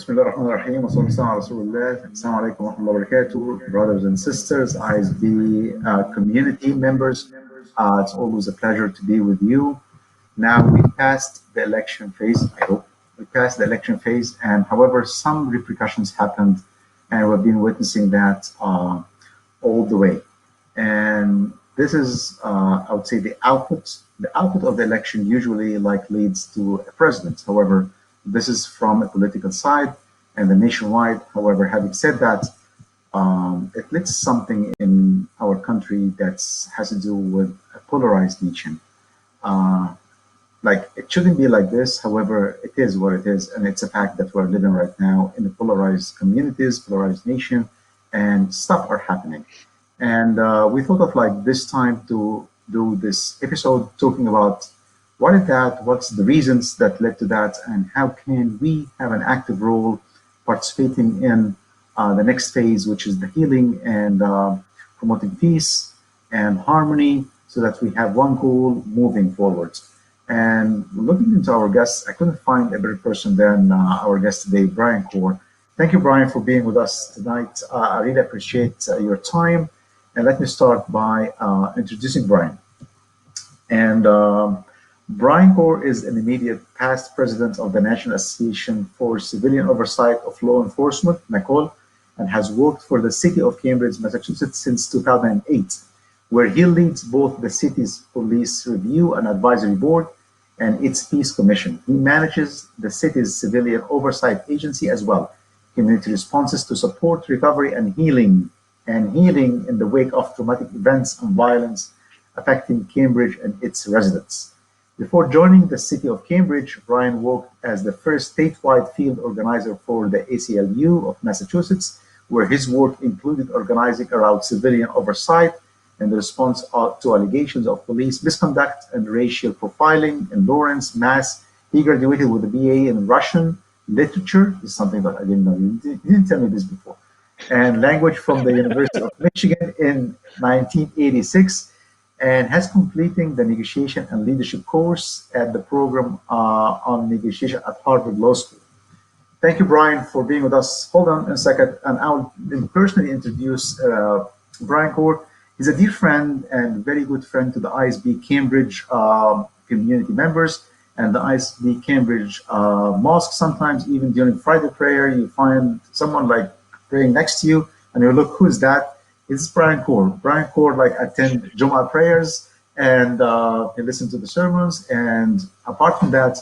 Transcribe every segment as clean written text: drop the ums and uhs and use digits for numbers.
بسم الله الرحمن الرحيم وصلى الله على رسول الله. Assalamu alaikum wa rahmatullahi wa barakatuh. Brothers and sisters, ISB community members, it's always a pleasure to be with you. Now we passed the election phase, I hope. We passed the election phase, and however, some repercussions happened, and we've been witnessing that all the way. And this is, I would say, the output. The output of the election usually leads to a president. However, this is from a political side and the nationwide. However, having said that, it leads something in our country that has to do with a polarized nation. It shouldn't be like this. However, it is what it is, and it's a fact that we're living right now in a polarized communities, polarized nation, and stuff are happening. And we thought of this time to do this episode talking about what is that, what's the reasons that led to that, and how can we have an active role participating in the next phase, which is the healing and promoting peace and harmony so that we have one goal moving forward. And looking into our guests, I couldn't find a better person than our guest today, Brian Corr. Thank you, Brian, for being with us tonight. I really appreciate your time. And let me start by introducing Brian. And Brian Corr is an immediate past president of the National Association for Civilian Oversight of Law Enforcement, NACOL, and has worked for the city of Cambridge, Massachusetts since 2008, where he leads both the city's police review and advisory board and its peace commission. He manages the city's civilian oversight agency as well, community responses to support recovery and healing in the wake of traumatic events and violence affecting Cambridge and its residents. Before joining the city of Cambridge, Brian worked as the first statewide field organizer for the ACLU of Massachusetts, where his work included organizing around civilian oversight and the response to allegations of police misconduct and racial profiling in Lawrence, Mass. He graduated with a BA in Russian literature. This is something that I didn't know. You didn't tell me this before. And language from the University of Michigan in 1986. And has completing the negotiation and leadership course at the program on negotiation at Harvard Law School. Thank you, Brian, for being with us. Hold on a second, and I'll personally introduce Brian Corr. He's a dear friend and very good friend to the ISB Cambridge community members and the ISB Cambridge mosque. Sometimes even during Friday prayer, you find someone praying next to you, and you look, who's that? It's Brian Corr. Brian Corr attend Jumu'ah prayers and he listen to the sermons. And apart from that,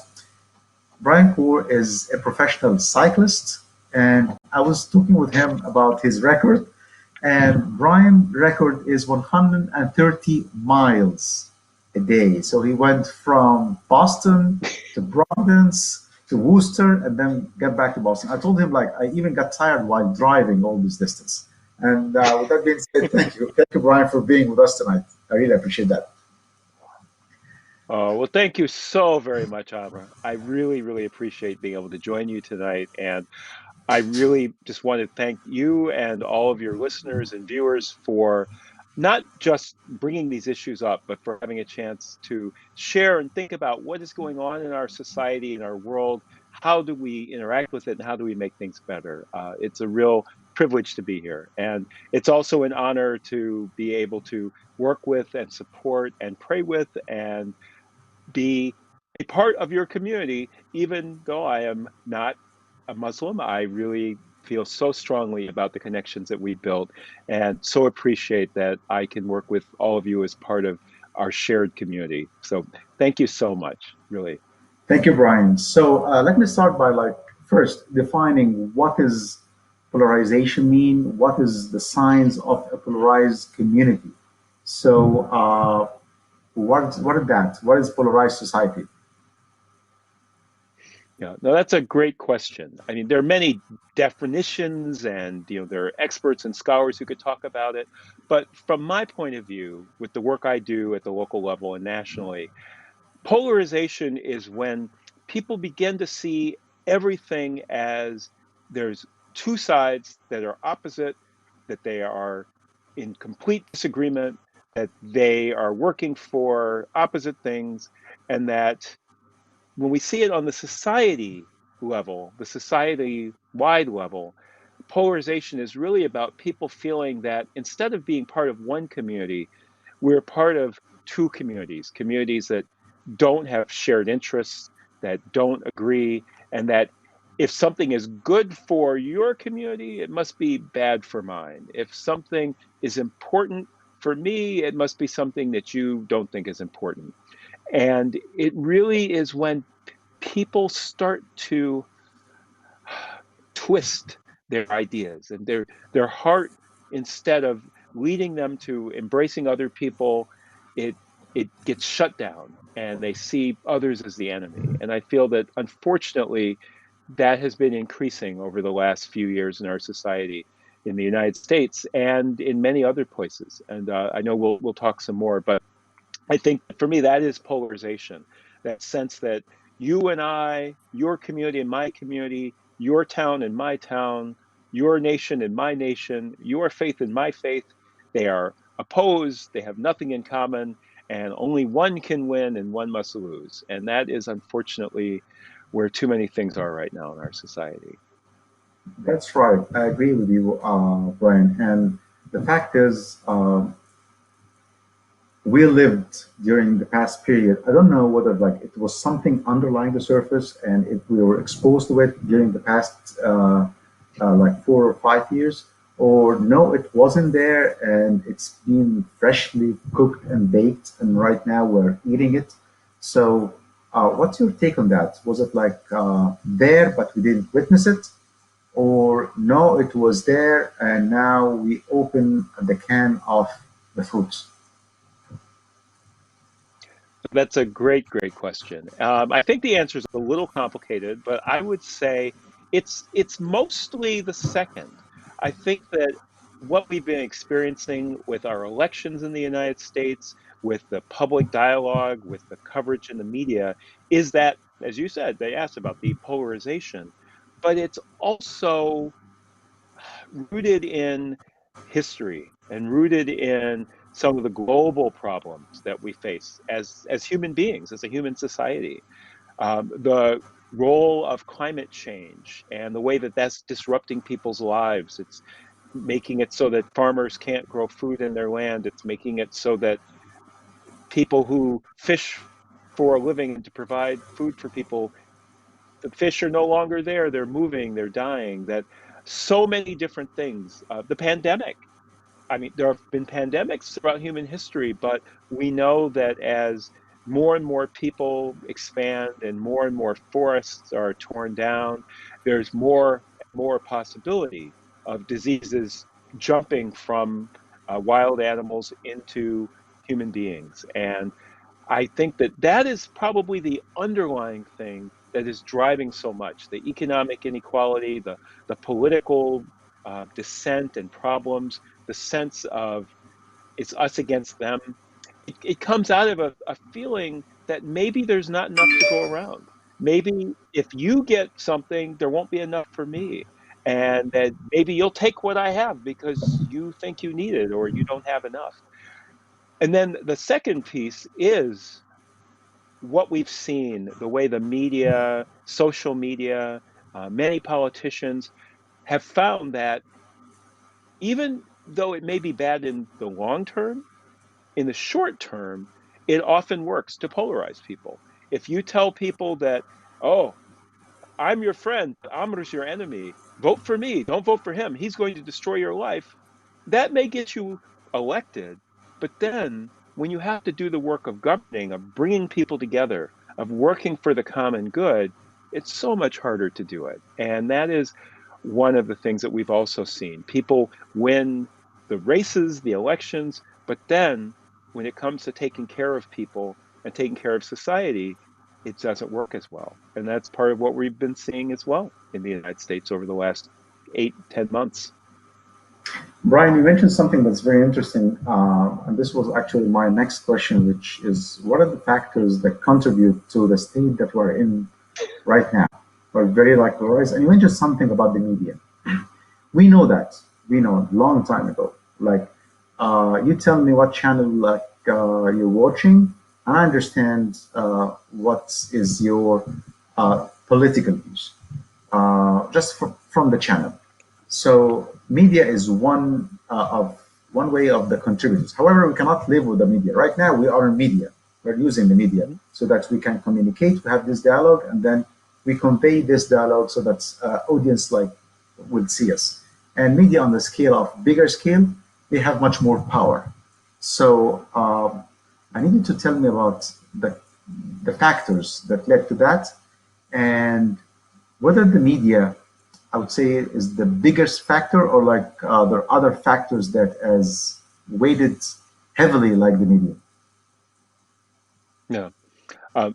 Brian Corr is a professional cyclist. And I was talking with him about his record. And Brian's record is 130 miles a day. So he went from Boston to Providence to Worcester and then get back to Boston. I told him I even got tired while driving all this distance. And with that being said, thank you, Brian, for being with us tonight. I really appreciate that. Well, thank you so very much, Amra. I really, really appreciate being able to join you tonight. And I really just want to thank you and all of your listeners and viewers for not just bringing these issues up, but for having a chance to share and think about what is going on in our society, in our world. How do we interact with it, and how do we make things better? It's a real privilege to be here. And it's also an honor to be able to work with and support and pray with and be a part of your community, even though I am not a Muslim. I really feel so strongly about the connections that we built and so appreciate that I can work with all of you as part of our shared community. So thank you so much, really. Thank you, Brian. So let me start by first defining what is polarization mean, what is the signs of a polarized community. So what is that? What is polarized society? Yeah, no, that's a great question. I mean, there are many definitions and, there are experts and scholars who could talk about it. But from my point of view, with the work I do at the local level and nationally, polarization is when people begin to see everything as there's two sides that are opposite, that they are in complete disagreement, that they are working for opposite things, and that when we see it on the society level, the society-wide level, polarization is really about people feeling that instead of being part of one community, we're part of two communities, communities that don't have shared interests, that don't agree, and that if something is good for your community, it must be bad for mine. If something is important for me, it must be something that you don't think is important. And it really is when people start to twist their ideas and their heart, instead of leading them to embracing other people, it it gets shut down and they see others as the enemy. And I feel that unfortunately that has been increasing over the last few years in our society, in the United States and in many other places. And I know we'll talk some more, but I think for me, that is polarization. That sense that you and I, your community and my community, your town and my town, your nation and my nation, your faith and my faith, they are opposed, they have nothing in common, and only one can win and one must lose. And that is unfortunately where too many things are right now in our society. That's right. I agree with you, Brian. And the fact is, we lived during the past period. I don't know whether like it was something underlying the surface, and we were exposed to it during the past like 4 or 5 years, or no, it wasn't there, and it's been freshly cooked and baked, and right now we're eating it. So, what's your take on that? Was it like there, but we didn't witness it, or no, it was there, and now we open the can of the fruits? That's a great question. I think the answer is a little complicated, but I would say it's mostly the second. I think that what we've been experiencing with our elections in the United States, with the public dialogue, with the coverage in the media, is that, as you said, they asked about the polarization, but it's also rooted in history and rooted in some of the global problems that we face as human beings, as a human society. The role of climate change and the way that that's disrupting people's lives. It's making it so that farmers can't grow food in their land. It's making it so that people who fish for a living and to provide food for people, the fish are no longer there. They're moving, they're dying. That so many different things. The pandemic. I mean, there have been pandemics throughout human history, but we know that as more and more people expand and more forests are torn down, there's more and more possibility of diseases jumping from wild animals into human beings. And I think that that is probably the underlying thing that is driving so much, the economic inequality, the political dissent and problems, the sense of it's us against them. It comes out of a feeling that maybe there's not enough to go around. Maybe if you get something, there won't be enough for me. And that maybe you'll take what I have because you think you need it or you don't have enough. And then the second piece is what we've seen, the way the media, social media, many politicians have found that even though it may be bad in the long term, in the short term, it often works to polarize people. If you tell people that, oh, I'm your friend, but Amr's your enemy. Vote for me. Don't vote for him. He's going to destroy your life. That may get you elected. But then when you have to do the work of governing, of bringing people together, of working for the common good, it's so much harder to do it. And that is one of the things that we've also seen. People win the races, the elections, but then when it comes to taking care of people and taking care of society, it doesn't work as well. And that's part of what we've been seeing as well in the United States over the last 8, 10 months. Brian, you mentioned something that's very interesting, and this was actually my next question, which is what are the factors that contribute to the state that we're in right now? We're very like polarized, and you mentioned something about the media. We know that. We know a long time ago. Like, you tell me what channel like you're watching, and I understand what is your political views. from the channel. So media is one way of the contributors. However, we cannot live with the media. Right now, we are in media. We're using the media Mhm. so that we can communicate, we have this dialogue, and then we convey this dialogue so that audience like will see us. And media on the scale of bigger scale, they have much more power. So I need you to tell me about the factors that led to that and whether the media, I would say, is the biggest factor or like there are other factors that has weighted heavily like the media. Yeah.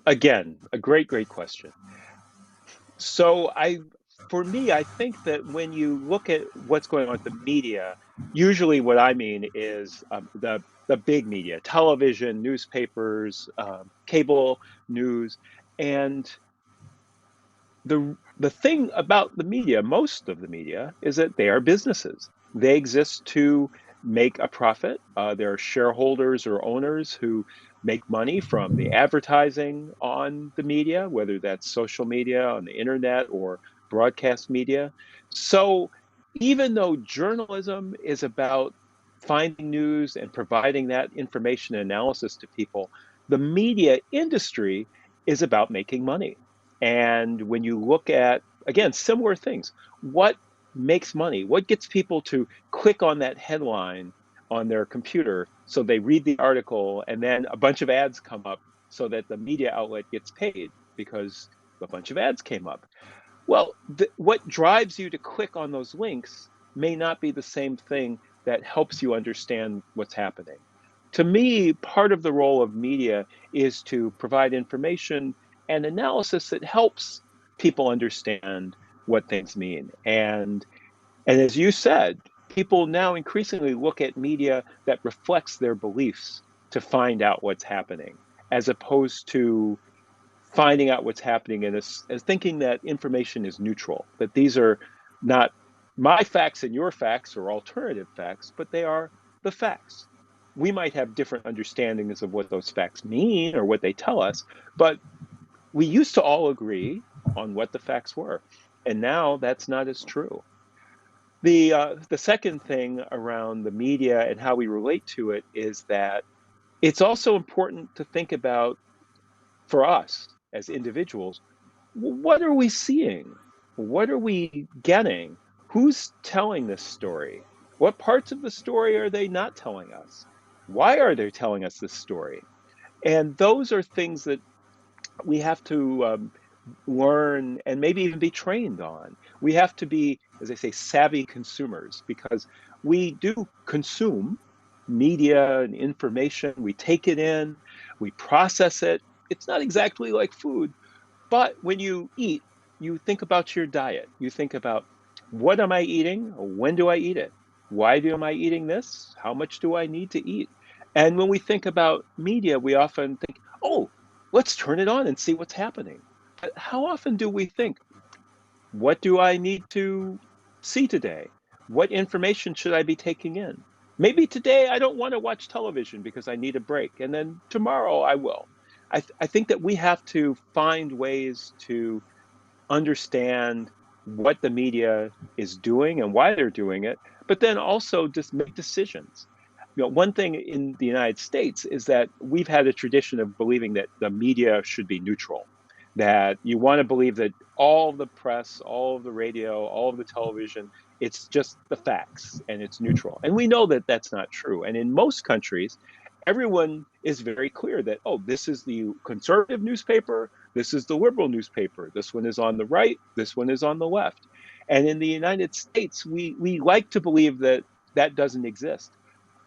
Again, a great question. So for me, I think that when you look at what's going on with the media, usually what I mean is the big media, television, newspapers, cable news, and the thing about the media, most of the media, is that they are businesses. They exist to make a profit. There are shareholders or owners who make money from the advertising on the media, whether that's social media, on the internet, or broadcast media. So even though journalism is about finding news and providing that information and analysis to people, the media industry is about making money. And when you look at, again, similar things, what makes money? What gets people to click on that headline on their computer so they read the article and then a bunch of ads come up so that the media outlet gets paid because a bunch of ads came up? Well, what drives you to click on those links may not be the same thing that helps you understand what's happening. To me, part of the role of media is to provide information and analysis that helps people understand what things mean. And as you said, people now increasingly look at media that reflects their beliefs to find out what's happening, as opposed to finding out what's happening and as thinking that information is neutral, that these are not my facts and your facts or alternative facts, but they are the facts. We might have different understandings of what those facts mean or what they tell us, but we used to all agree on what the facts were. And now that's not as true. The second thing around the media and how we relate to it is that it's also important to think about, for us as individuals, what are we seeing? What are we getting? Who's telling this story? What parts of the story are they not telling us? Why are they telling us this story? And those are things that we have to learn and maybe even be trained on. We have to be, as they say, savvy consumers because we do consume media and information. We take it in, we process it. It's not exactly like food, but when you eat, you think about your diet. You think about, what am I eating? When do I eat it? Why am I eating this? How much do I need to eat? And when we think about media, we often think, oh, let's turn it on and see what's happening. But how often do we think, what do I need to see today? What information should I be taking in? Maybe today I don't want to watch television because I need a break, and then tomorrow I will. I think that we have to find ways to understand what the media is doing and why they're doing it, but then also just make decisions. One thing in the United States is that we've had a tradition of believing that the media should be neutral, that you want to believe that all of the press, all of the radio, all of the television, it's just the facts and it's neutral. And we know that that's not true. And in most countries, everyone is very clear that, oh, this is the conservative newspaper, this is the liberal newspaper, this one is on the right, this one is on the left. And in the United States, we like to believe that that doesn't exist.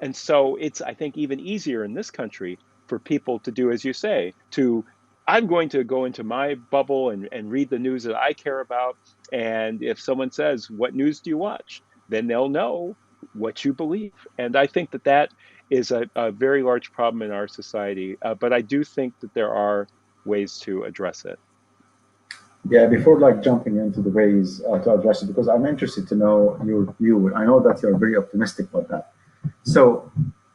And so it's, I think, even easier in this country for people to do, as you say, to, I'm going to go into my bubble and read the news that I care about. And if someone says, what news do you watch? Then they'll know what you believe. And I think that that is a very large problem in our society. But I do think that there are ways to address it. Yeah, before like jumping into the ways to address it, because I'm interested to know your view. I know that you're very optimistic about that. So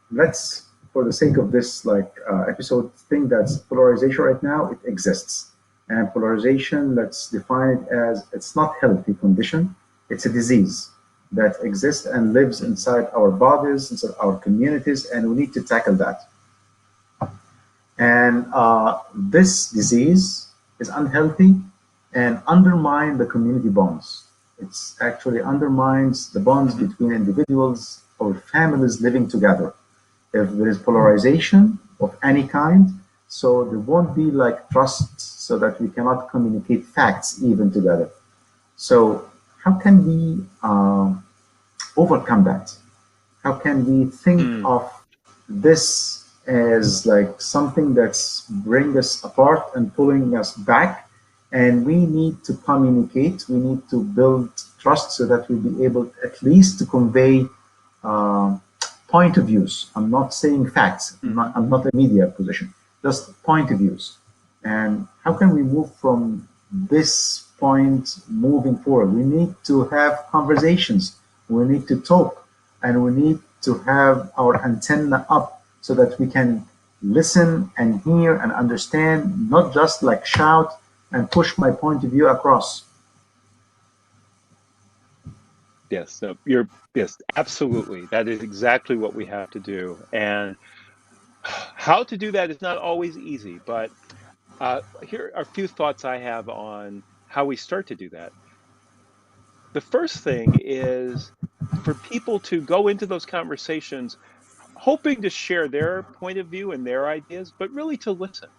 let's, for the sake of this like episode, think that polarization right now it exists. And polarization, let's define it as it's not healthy condition, it's a disease that exists and lives Mm, inside our bodies, inside our communities, and we need to tackle that. And this disease is unhealthy and undermine the community bonds. It's actually undermines the bonds mhm, between individuals or families living together. If there is polarization of any kind, so there won't be like trust, so that we cannot communicate facts even together. So how can we overcome that? How can we think mm, of this as like something that's bring us apart and pulling us back? And we need to communicate. We need to build trust so that we'll be able at least to convey uh, point of views. I'm not saying facts. mhm. I'm not a media position. Just point of views. And how can we move from this point moving forward? We need to have conversations. We need to talk, and we need to have our antenna up so that we can listen and hear and understand, not just like shout and push my point of view across. Yes, no, you're yes, absolutely. That is exactly what we have to do. And how to do that is not always easy, but here are a few thoughts I have on how we start to do that. The first thing is for people to go into those conversations hoping to share their point of view and their ideas, but really to listen.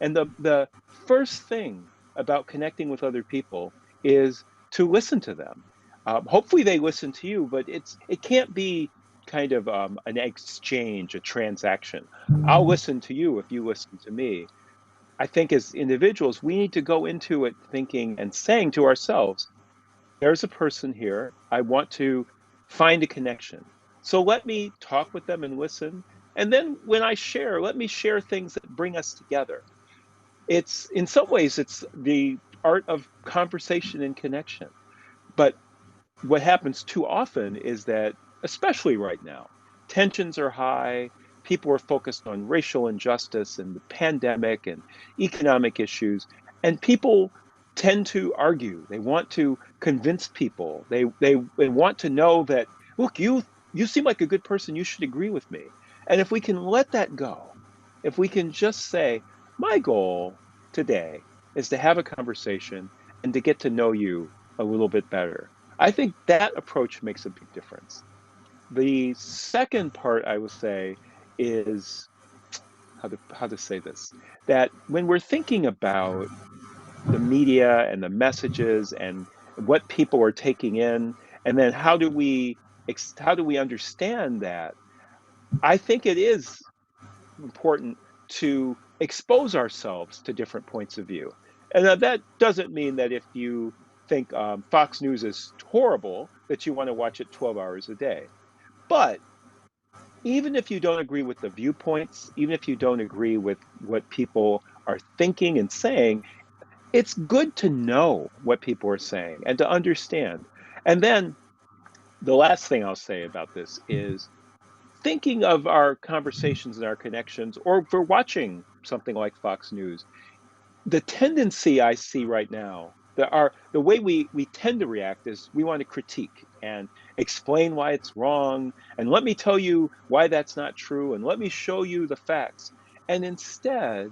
And the first thing about connecting with other people is to listen to them. Hopefully, they listen to you, but it can't be kind of an exchange, a transaction. I'll listen to you if you listen to me. I think as individuals, we need to go into it thinking and saying to ourselves, there's a person here. I want to find a connection. So let me talk with them and listen. And then when I share, let me share things that bring us together. It's in some ways, it's the art of conversation and connection. But what happens too often is that, especially right now, tensions are high. People are focused on racial injustice and the pandemic and economic issues, and people tend to argue. They want to convince people. They want to know that, look, you seem like a good person. You should agree with me. And if we can let that go, if we can just say, my goal today is to have a conversation and to get to know you a little bit better. I think that approach makes a big difference. The second part I will say is how to say this, that when we're thinking about the media and the messages and what people are taking in, and then how do we understand that, I think it is important to expose ourselves to different points of view. And that doesn't mean that if you think Fox News is horrible, that you want to watch it 12 hours a day. But even if you don't agree with the viewpoints, even if you don't agree with what people are thinking and saying, it's good to know what people are saying and to understand. And then the last thing I'll say about this is thinking of our conversations and our connections, or for watching something like Fox News, the tendency I see right now, the way we tend to react is we want to critique and explain why it's wrong, and let me tell you why that's not true, and let me show you the facts. And instead,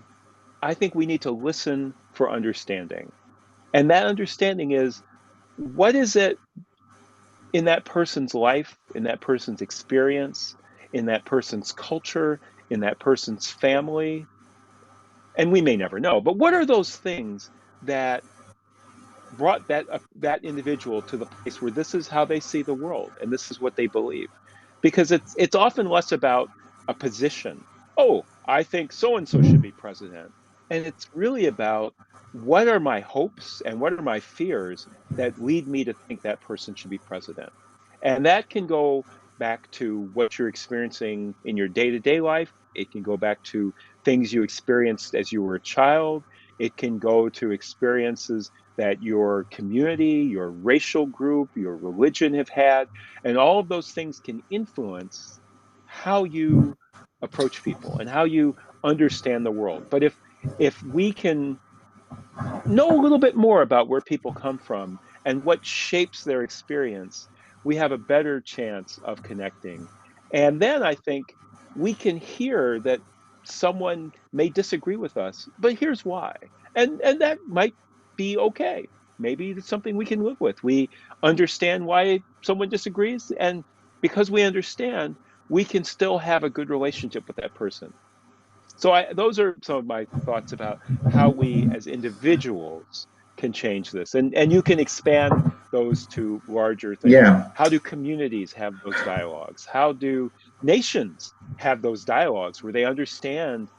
I think we need to listen for understanding. And that understanding is, what is it in that person's life, in that person's experience, in that person's culture, in that person's family, and we may never know, but what are those things that brought that individual to the place where this is how they see the world and this is what they believe? Because it's often less about a position. Oh, I think so and so should be president. And it's really about, what are my hopes and what are my fears that lead me to think that person should be president? And that can go back to what you're experiencing in your day-to-day life. It can go back to things you experienced as you were a child. It can go to experiences that your community, your racial group, your religion have had. And all of those things can influence how you approach people and how you understand the world. But if we can know a little bit more about where people come from and what shapes their experience, we have a better chance of connecting. And then I think we can hear that someone may disagree with us, but here's why. And that might be okay. Maybe it's something we can live with. We understand why someone disagrees, and because we understand, we can still have a good relationship with that person. So those are some of my thoughts about how we as individuals can change this. And you can expand those to larger things. Yeah, How do communities have those dialogues? How do nations have those dialogues where they understand,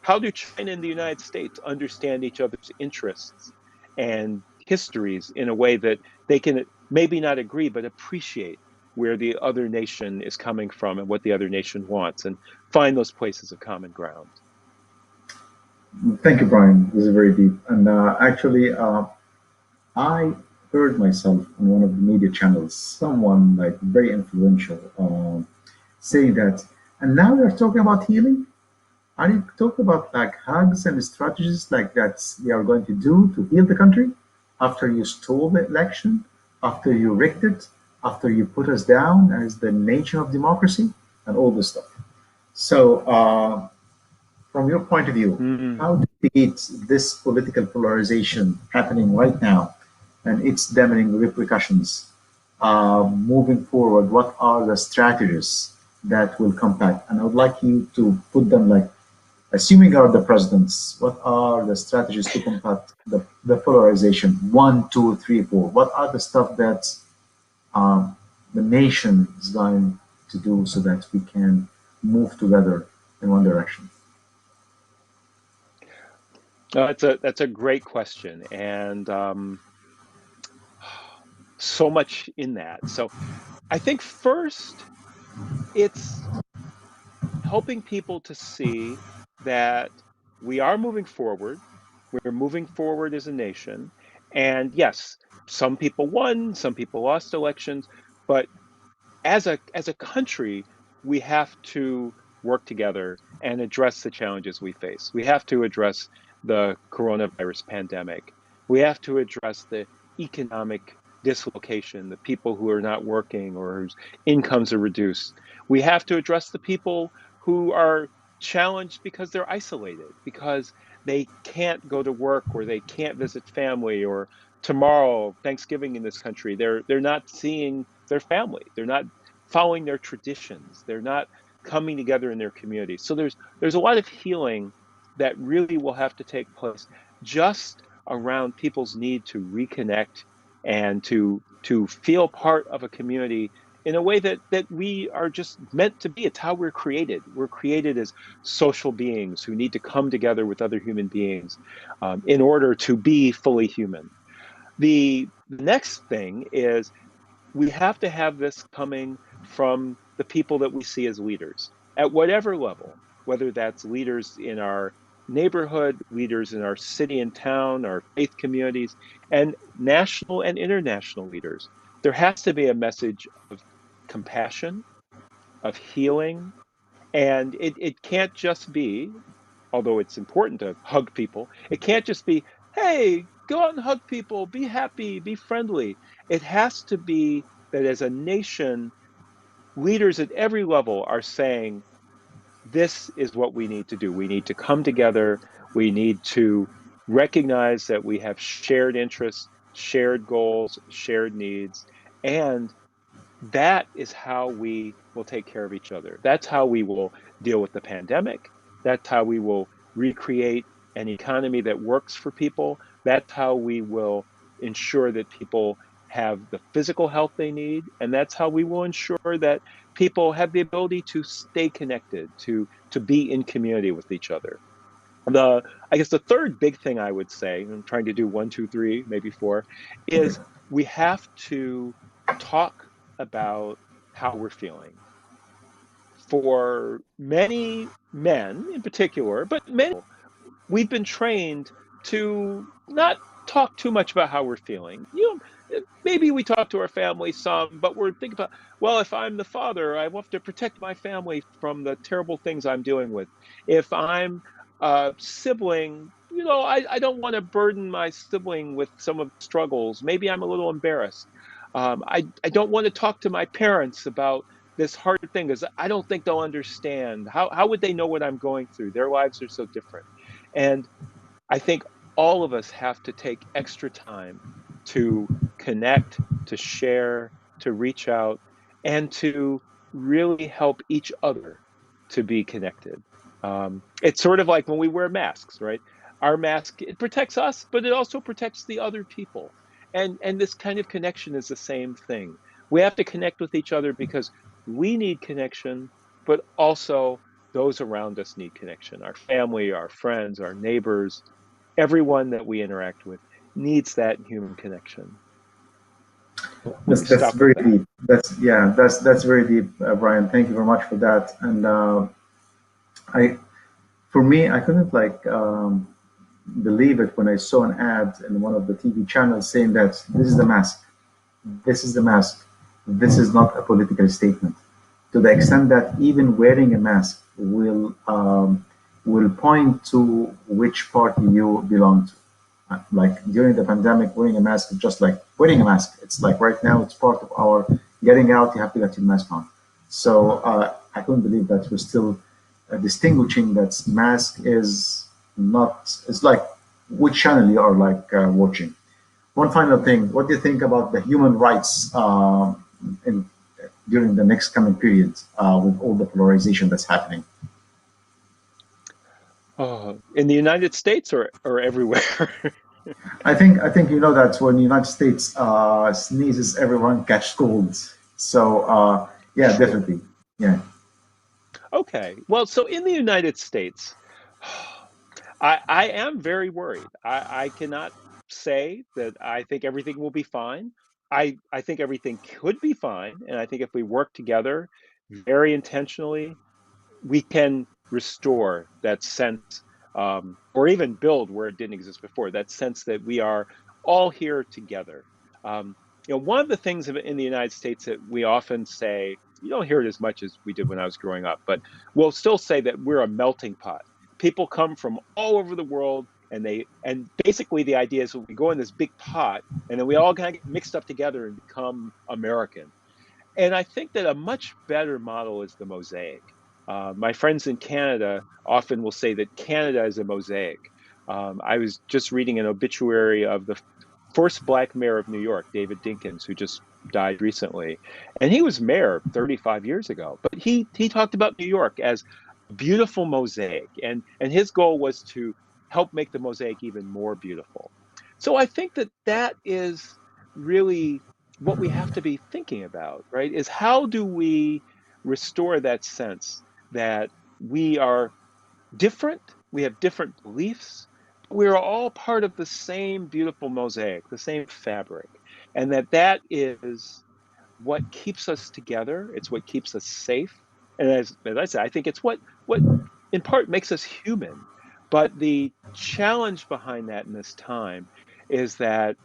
how do China and the United States understand each other's interests and histories in a way that they can maybe not agree, but appreciate where the other nation is coming from and what the other nation wants, and find those places of common ground. thank you, Brian. This is very deep. And actually, I heard myself on one of the media channels, someone like very influential, say that, and now they're talking about healing. Are you talking about like hugs and strategies like that we are going to do to heal the country after you stole the election, after you rigged it, after you put us down as the nation of democracy, and all this stuff? So, from your point of view, Mm. how do you beat this political polarization happening right now and its damaging repercussions moving forward? What are the strategies that will combat? And I would like you to put them like, assuming you're the presidents, what are the strategies to combat the polarization? One, two, three, four. What are the stuff that um, the nation is going to do so that we can move together in one direction? That's a great question, and so much in that. So I think first it's helping people to see that we are moving forward. We're moving forward as a nation. And yes, some people won, some people lost elections, but as a country, we have to work together and address the challenges we face. We have to address the coronavirus pandemic. We have to address the economic dislocation, the people who are not working or whose incomes are reduced. We have to address the people who are challenged because they're isolated, because they can't go to work or they can't visit family, or tomorrow, Thanksgiving in this country, they're not seeing their family. They're not following their traditions. They're not coming together in their community. So there's a lot of healing that really will have to take place just around people's need to reconnect and to feel part of a community in a way that we are just meant to be. It's how we're created. We're created as social beings who need to come together with other human beings in order to be fully human. The next thing is we have to have this coming from the people that we see as leaders at whatever level, whether that's leaders in our neighborhood, leaders in our city and town, our faith communities, and national and international leaders. There has to be a message of compassion, of healing, and it can't just be, although it's important to hug people, it can't just be, hey, go out and hug people, be happy, be friendly. It has to be that as a nation, leaders at every level are saying, this is what we need to do. We need to come together. We need to recognize that we have shared interests, shared goals, shared needs. And that is how we will take care of each other. That's how we will deal with the pandemic. That's how we will recreate an economy that works for people. That's how we will ensure that people have the physical health they need. And that's how we will ensure that people have the ability to stay connected, to be in community with each other. I guess the third big thing I would say, and I'm trying to do one, two, three, maybe four, Okay. is we have to talk about how we're feeling. For many men in particular, but many, we've been trained to not talk too much about how we're feeling. Maybe we talk to our family some, but we're thinking about, well, if I'm the father, I have to protect my family from the terrible things I'm dealing with. If I'm a sibling, I don't want to burden my sibling with some of the struggles. Maybe I'm a little embarrassed. I don't want to talk to my parents about this hard thing because I don't think they'll understand. How would they know what I'm going through? Their lives are so different. And I think all of us have to take extra time to connect, to share, to reach out, and to really help each other to be connected. It's sort of like when we wear masks, right? Our mask, it protects us, but it also protects the other people. And this kind of connection is the same thing. We have to connect with each other because we need connection, but also those around us need connection. Our family, our friends, our neighbors, everyone that we interact with needs that human connection. Let me That's stop with very that. deep. That's very deep, Brian. Thank you very much for that. And I, for me, I couldn't believe it when I saw an ad in one of the TV channels saying that this is the mask. This is the mask. This is not a political statement. To the extent that even wearing a mask will point to which party you belong to. Like during the pandemic, wearing a mask is just like wearing a mask. It's like right now, it's part of our getting out. You have to get your mask on. So I couldn't believe that we're still distinguishing that mask is not. It's like which channel you are watching. One final thing. What do you think about the human rights in during the next coming period with all the polarization that's happening? Oh, in the United States or everywhere? I think you know that when the United States sneezes, everyone catch colds. So yeah, True. definitely, yeah. Okay. Well, so in the United States, I am very worried. I cannot say that I think everything will be fine. I think everything could be fine. And I think if we work together very intentionally, we can restore that sense, or even build where it didn't exist before, that sense that we are all here together. One of the things in the United States that we often say, you don't hear it as much as we did when I was growing up, but we'll still say that we're a melting pot. People come from all over the world, and basically the idea is that we go in this big pot, and then we all kind of get mixed up together and become American. And I think that a much better model is the mosaic. My friends in Canada often will say that Canada is a mosaic. I was just reading an obituary of the first black mayor of New York, David Dinkins, who just died recently. And he was mayor 35 years ago. But he talked about New York as a beautiful mosaic. And his goal was to help make the mosaic even more beautiful. So I think that that is really what we have to be thinking about, right? Is how do we restore that sense that we are different, we have different beliefs, but we're all part of the same beautiful mosaic, the same fabric, and that is what keeps us together. It's what keeps us safe, and as I said, I think it's what in part makes us human. But the challenge behind that in this time is that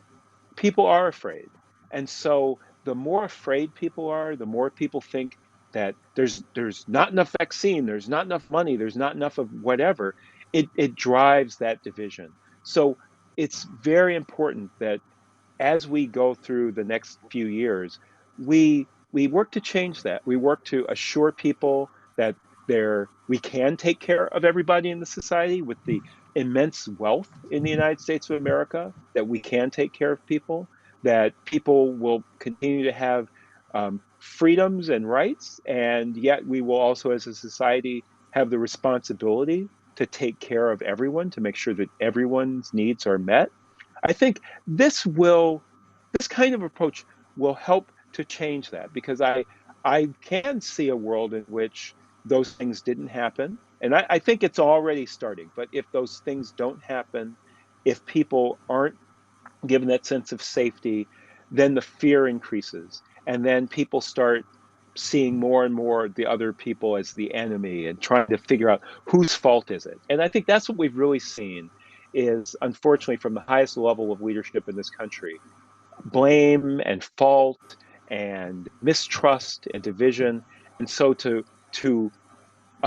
people are afraid. And so the more afraid people are, the more people think that there's not enough vaccine, there's not enough money, there's not enough of whatever. It drives that division. So it's very important that as we go through the next few years, we work to change that. We work to assure people that we can take care of everybody in the society with the immense wealth in the United States of America, that we can take care of people, that people will continue to have freedoms and rights, and yet we will also, as a society, have the responsibility to take care of everyone, to make sure that everyone's needs are met. I think this will this kind of approach will help to change that because I can see a world in which those things didn't happen. And I think it's already starting. But if those things don't happen, if people aren't given that sense of safety, then the fear increases. And then people start seeing more and more the other people as the enemy and trying to figure out whose fault is it. And I think that's what we've really seen is unfortunately from the highest level of leadership in this country, blame and fault and mistrust and division. And so to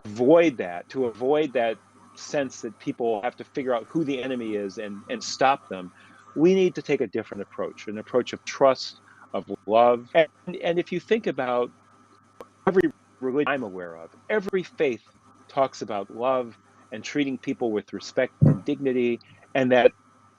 avoid that sense that people have to figure out who the enemy is and stop them. We need to take a different approach, an approach of trust, of love. And if you think about every religion I'm aware of, every faith talks about love and treating people with respect and dignity, and that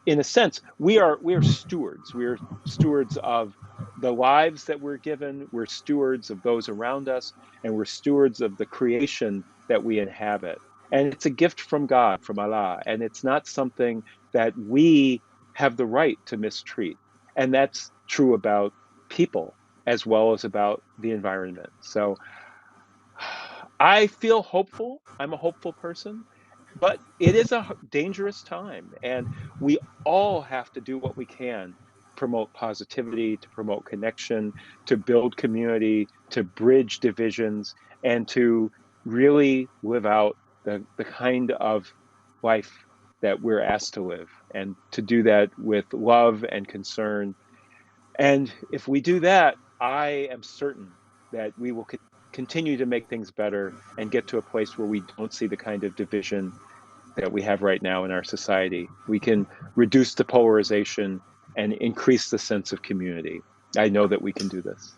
in a sense we are stewards. We are stewards of the lives that we're given, we're stewards of those around us, and we're stewards of the creation that we inhabit. And it's a gift from God, from Allah, and it's not something that we have the right to mistreat. And that's true about people as well as about the environment. So I feel hopeful. I'm a hopeful person, but it is a dangerous time. And we all have to do what we can to promote positivity, to promote connection, to build community, to bridge divisions, and to really live out the kind of life that we're asked to live, and to do that with love and concern. And if we do that, I am certain that we will continue to make things better and get to a place where we don't see the kind of division that we have right now in our society. We can reduce the polarization and increase the sense of community. I know that we can do this.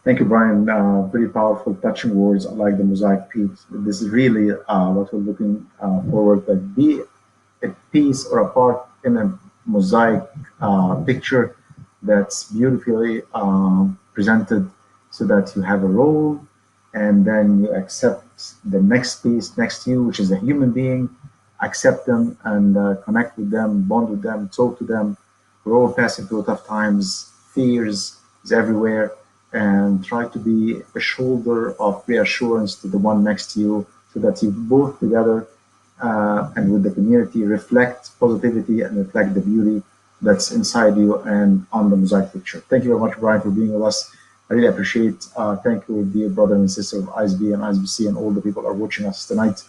Thank you, Brian. Very powerful, touching words. I like the mosaic piece. This is really what we're looking forward to. Be a piece or a part in a mosaic picture that's beautifully presented so that you have a role and then you accept the next piece next to you, which is a human being, accept them and connect with them, bond with them, talk to them. We're all passing through tough times, fears is everywhere, and try to be a shoulder of reassurance to the one next to you so that you both together and with the community reflect positivity and reflect the beauty that's inside you and on the mosaic picture. Thank you very much, Brian, for being with us. I really appreciate. Thank you, dear brother and sister of ISB and ISBC, and all the people who are watching us tonight.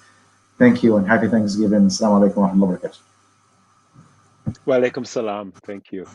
Thank you and happy Thanksgiving. Assalamu alaikum wa rahmatullahi wa barakatuh. Wa alaikum salam. Thank you.